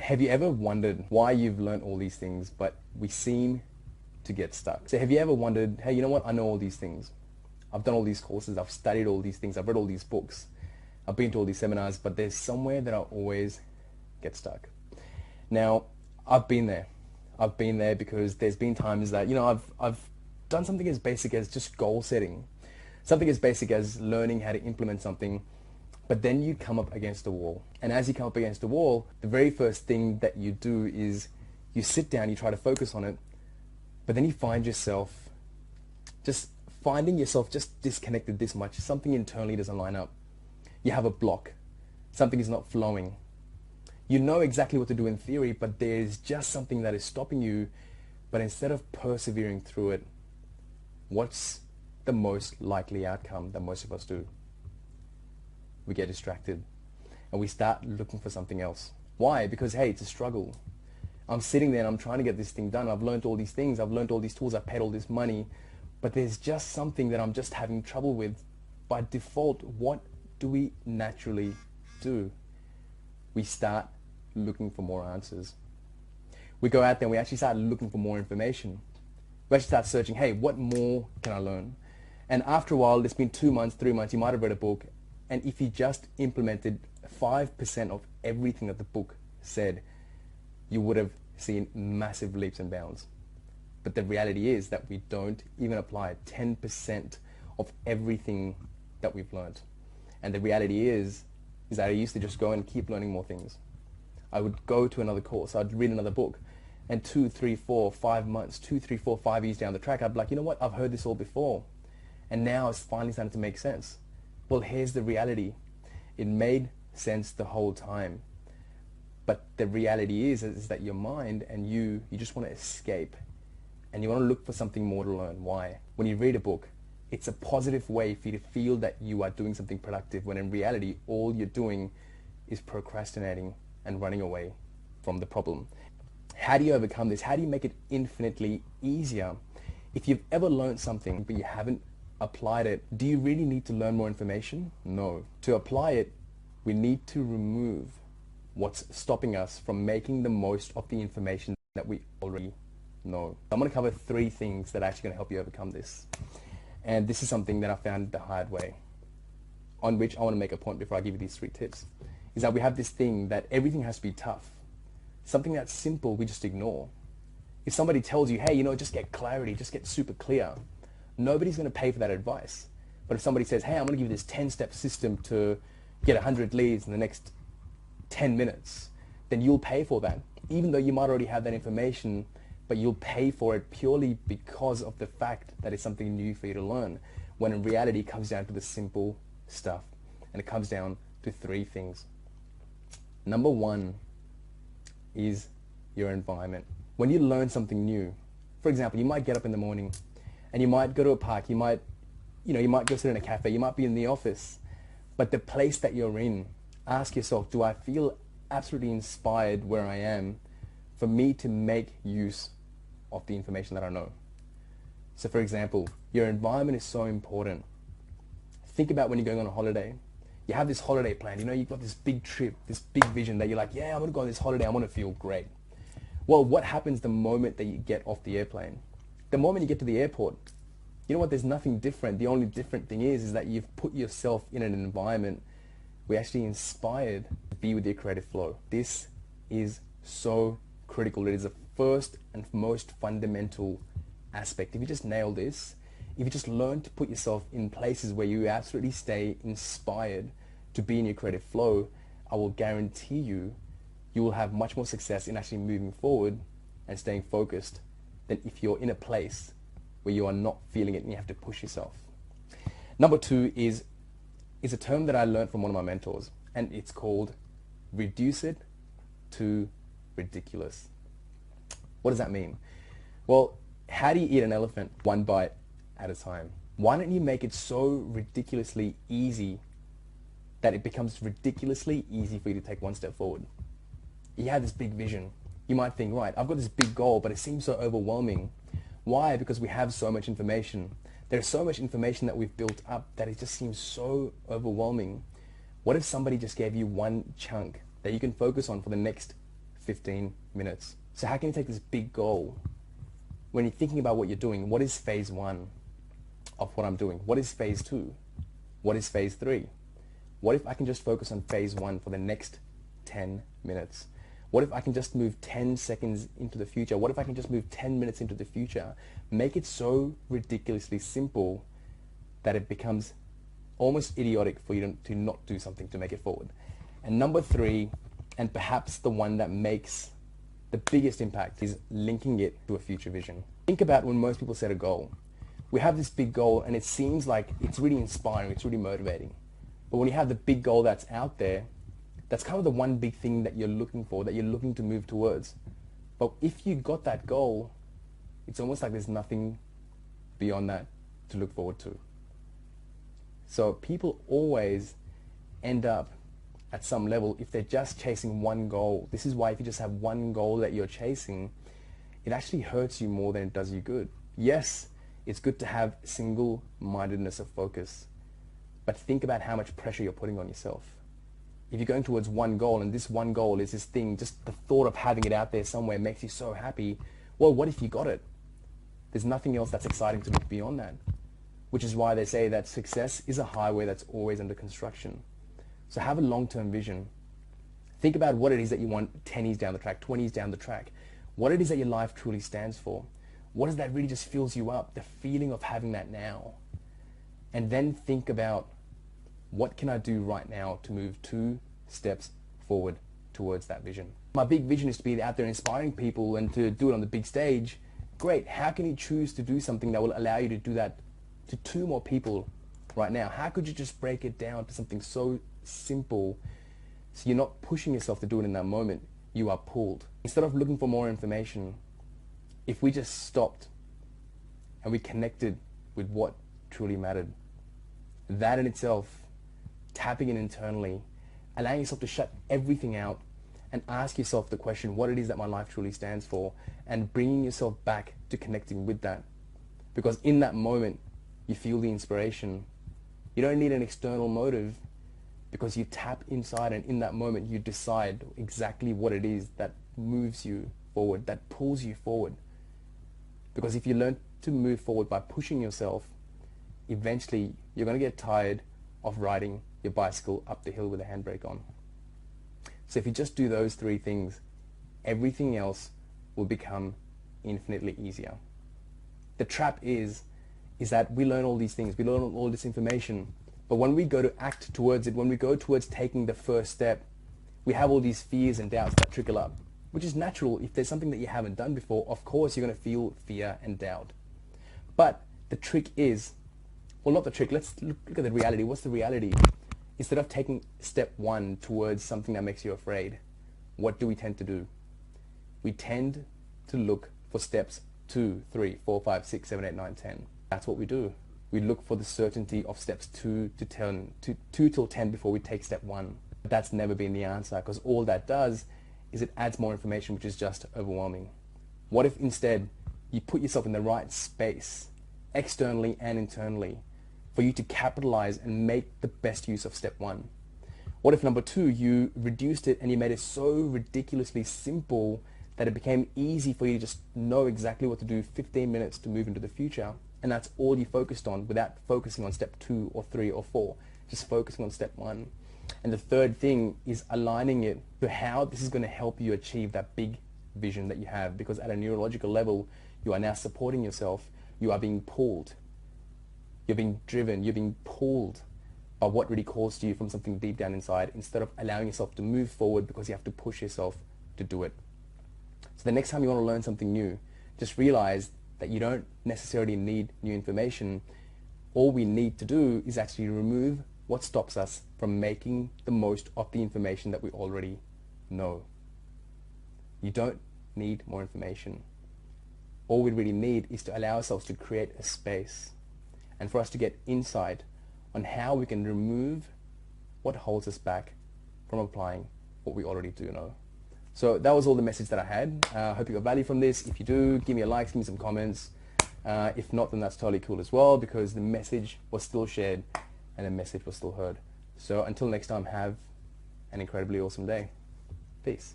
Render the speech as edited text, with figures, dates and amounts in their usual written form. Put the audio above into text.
Have you ever wondered why you've learned all these things, but we seem to get stuck? So have you ever wondered, hey, you know what? I know all these things. I've done all these courses. I've studied all these things. I've read all these books. I've been to all these seminars, but there's somewhere that I always get stuck. Now, I've been there. I've been there because there's been times that, I've done something as basic as just goal setting, something as basic as learning how to implement something, but then you come up against a wall. And as you come up against a wall, the very first thing that you do is you sit down, you try to focus on it, but then you find yourself just disconnected this much. Something internally doesn't line up. You have a block. Something is not flowing. You know exactly what to do in theory, but there's just something that is stopping you. But instead of persevering through it, what's the most likely outcome that most of us do? We get distracted and we start looking for something else. Why? Because, hey, it's a struggle. I'm sitting there and I'm trying to get this thing done. I've learned all these things. I've learned all these tools. I've paid all this money. But there's just something that I'm just having trouble with. By default, what do we naturally do? We start looking for more answers. We go out there and we actually start looking for more information. We actually start searching, hey, what more can I learn? And after a while, it's been 2 months, 3 months, you might have read a book, and if you just implemented 5% of everything that the book said, you would have seen massive leaps and bounds. But the reality is that we don't even apply 10% of everything that we've learned. And the reality is that I used to just go and keep learning more things. I would go to another course, I'd read another book, and 2, 3, 4, 5 months, 2, 3, 4, 5 years down the track, I'd be like, you know what, I've heard this all before. And now it's finally starting to make sense. Well, here's the reality. It made sense the whole time. But the reality is that your mind and you just want to escape. And you want to look for something more to learn. Why? When you read a book, it's a positive way for you to feel that you are doing something productive, when in reality, all you're doing is procrastinating and running away from the problem. How do you overcome this? How do you make it infinitely easier? If you've ever learned something but you haven't applied it, do you really need to learn more information? No. To apply it, we need to remove what's stopping us from making the most of the information that we already know. I'm going to cover 3 things that are actually going to help you overcome this. And this is something that I found the hard way, on which I want to make a point before I give you these 3 tips, is that we have this thing that everything has to be tough. Something that's simple, we just ignore. If somebody tells you, hey, just get clarity, just get super clear, nobody's going to pay for that advice. But if somebody says, hey, I'm going to give you this 10-step system to get 100 leads in the next 10 minutes, then you'll pay for that. Even though you might already have that information, but you'll pay for it purely because of the fact that it's something new for you to learn, when in reality it comes down to the simple stuff. And it comes down to 3 things. Number 1 is your environment. When you learn something new, for example, you might get up in the morning and you might go to a park, you might go sit in a cafe, you might be in the office, but the place that you're in, ask yourself, do I feel absolutely inspired where I am for me to make use of the information that I know? So for example, your environment is so important. Think about when you're going on a holiday. You have this holiday planned, you've got this big trip, this big vision that you're like, yeah, I'm going to go on this holiday, I want to feel great. Well, what happens the moment that you get off the airplane? The moment you get to the airport, you know what, there's nothing different. The only different thing is that you've put yourself in an environment where you're actually inspired to be with your creative flow. This is so critical. It is the first and most fundamental aspect. If you just nail this, if you just learn to put yourself in places where you absolutely stay inspired to be in your creative flow, I will guarantee you will have much more success in actually moving forward and staying focused than if you're in a place where you are not feeling it and you have to push yourself. Number 2 is a term that I learned from one of my mentors, and it's called reduce it to ridiculous. What does that mean? Well, how do you eat an elephant? 1 bite at a time. Why don't you make it so ridiculously easy that it becomes ridiculously easy for you to take 1 step forward? You have this big vision. You might think, right, I've got this big goal, but it seems so overwhelming. Why? Because we have so much information. There's so much information that we've built up that it just seems so overwhelming. What if somebody just gave you 1 chunk that you can focus on for the next 15 minutes. So how can you take this big goal? When you're thinking about what you're doing, what is phase 1 of what I'm doing? What is phase 2? What is phase 3? What if I can just focus on phase 1 for the next 10 minutes? What if I can just move 10 seconds into the future? What if I can just move 10 minutes into the future? Make it so ridiculously simple that it becomes almost idiotic for you to not do something to make it forward. And number 3, and perhaps the one that makes the biggest impact, is linking it to a future vision. Think about when most people set a goal. We have this big goal and it seems like it's really inspiring, it's really motivating. But when you have the big goal that's out there, that's kind of the one big thing that you're looking for, that you're looking to move towards. But if you got that goal, it's almost like there's nothing beyond that to look forward to. So people always end up at some level if they're just chasing one goal. This is why if you just have one goal that you're chasing, it actually hurts you more than it does you good. Yes, it's good to have single-mindedness of focus, but think about how much pressure you're putting on yourself. If you're going towards one goal and this one goal is this thing, just the thought of having it out there somewhere makes you so happy, well, what if you got it? There's nothing else that's exciting to look beyond that, which is why they say that success is a highway that's always under construction. So have a long-term vision. Think about what it is that you want 10 years down the track, 20 years down the track. What it is that your life truly stands for. What is that really just fills you up, the feeling of having that now. And then think about, what can I do right now to move 2 steps forward towards that vision? My big vision is to be out there inspiring people and to do it on the big stage. Great. How can you choose to do something that will allow you to do that to 2 more people right now? How could you just break it down to something so simple so you're not pushing yourself to do it in that moment, you are pulled. Instead of looking for more information, if we just stopped and we connected with what truly mattered, that in itself, tapping in internally, allowing yourself to shut everything out and ask yourself the question, what it is that my life truly stands for, and bringing yourself back to connecting with that. Because in that moment, you feel the inspiration. You don't need an external motive, because you tap inside and in that moment you decide exactly what it is that moves you forward, that pulls you forward. Because if you learn to move forward by pushing yourself, eventually you're going to get tired of riding your bicycle up the hill with a handbrake on. So if you just do those 3 things, everything else will become infinitely easier. The trap is that we learn all these things, we learn all this information, but when we go to act towards it, when we go towards taking the first step, we have all these fears and doubts that trickle up, which is natural. If there's something that you haven't done before, of course you're going to feel fear and doubt. But the trick is, well, not the trick, let's look at the reality. What's the reality? Instead of taking step 1 towards something that makes you afraid, what do we tend to do? We tend to look for steps 2, 3, 4, 5, 6, 7, 8, 9, 10. That's what we do. We look for the certainty of steps 2 to 10, 2 till 10 before we take step 1. But that's never been the answer, because all that does is it adds more information, which is just overwhelming. What if instead you put yourself in the right space, externally and internally, for you to capitalize and make the best use of step 1? What if number 2, you reduced it and you made it so ridiculously simple that it became easy for you to just know exactly what to do 15 minutes to move into the future, and that's all you focused on without focusing on step 2 or 3 or 4, just focusing on step 1. And the third thing is aligning it to how this is going to help you achieve that big vision that you have, because at a neurological level, you are now supporting yourself, you are being pulled. You're being driven, you're being pulled by what really calls to you from something deep down inside, instead of allowing yourself to move forward because you have to push yourself to do it. So the next time you want to learn something new, just realize that you don't necessarily need new information. All we need to do is actually remove what stops us from making the most of the information that we already know. You don't need more information. All we really need is to allow ourselves to create a space, and for us to get insight on how we can remove what holds us back from applying what we already do know. So that was all the message that I had. I hope you got value from this. If you do, give me a like, give me some comments. If not, then that's totally cool as well, because the message was still shared and the message was still heard. So until next time, have an incredibly awesome day. Peace.